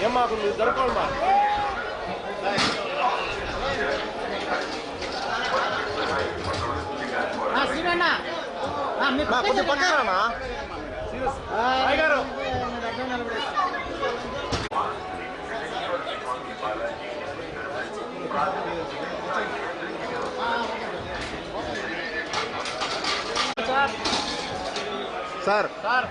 ఏమ్మా నువ్వు జరుపుకోమ్మా. కొంచెం పక్కనా గారు sir sir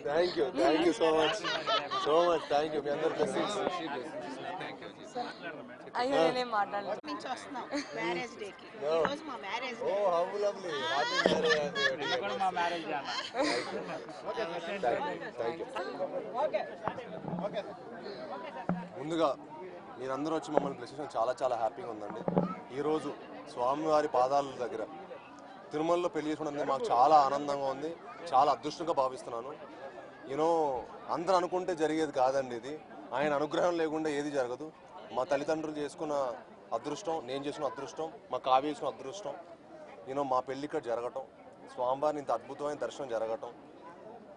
thank you so much thank you మీ అందరు బ్లెస్సింగ్స్. అయ్యో నేనేం మాట్లాడలేదు. ముందుగా మీరందరూ వచ్చి మమ్మల్ని బ్లెస్ చేసిన చాలా చాలా హ్యాపీగా ఉందండి. ఈరోజు స్వామివారి పాదాల దగ్గర తిరుమలలో పెళ్లి చేసుకోవడం మాకు చాలా ఆనందంగా ఉంది, చాలా అదృష్టంగా భావిస్తున్నాను. యూనో అందరూ అనుకుంటే జరిగేది కాదండి ఇది. ఆయన అనుగ్రహం లేకుండా ఏది జరగదు. మా తల్లిదండ్రులు చేసుకున్న అదృష్టం, నేను చేసుకున్న అదృష్టం, మా కావ్య చేసుకున్న అదృష్టం, యూనో మా పెళ్లి ఇక్కడ జరగటం, స్వామివారిని ఇంత అద్భుతమైన దర్శనం జరగటం,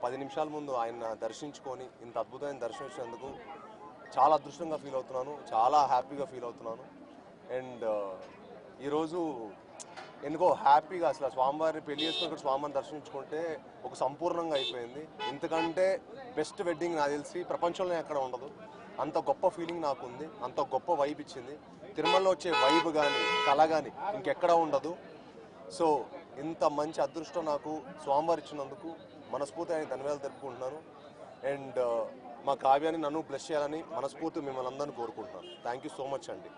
10 నిమిషాల ముందు ఆయన దర్శించుకొని ఇంత అద్భుతమైన దర్శనం ఇచ్చినందుకు చాలా అదృష్టంగా ఫీల్ అవుతున్నాను, చాలా హ్యాపీగా ఫీల్ అవుతున్నాను. అండ్ ఈరోజు ఎందుకో హ్యాపీగా అసలు స్వామివారిని పెళ్లి చేసుకుని ఇక్కడ స్వామివారిని దర్శించుకుంటే ఒక సంపూర్ణంగా అయిపోయింది. ఇంతకంటే బెస్ట్ వెడ్డింగ్ నాకు తెలిసి ప్రపంచంలో ఎక్కడ ఉండదు. అంత గొప్ప ఫీలింగ్ నాకు ఉంది, అంత గొప్ప వైబ్ ఇచ్చింది. తిరుమలలో వచ్చే వైబ్ కానీ కళ కానీ ఇంకెక్కడా ఉండదు. సో ఇంత మంచి అదృష్టం నాకు స్వామివారు ఇచ్చినందుకు మనస్ఫూర్తి ఆయన ధన్యవాదాలు తెలుపుకుంటున్నాను. అండ్ మా కావ్యాన్ని నన్ను బ్లెస్ చేయాలని మనస్ఫూర్తి మిమ్మల్ని అందరినీ కోరుకుంటున్నాను. థ్యాంక్ యూ సో మచ్ అండి.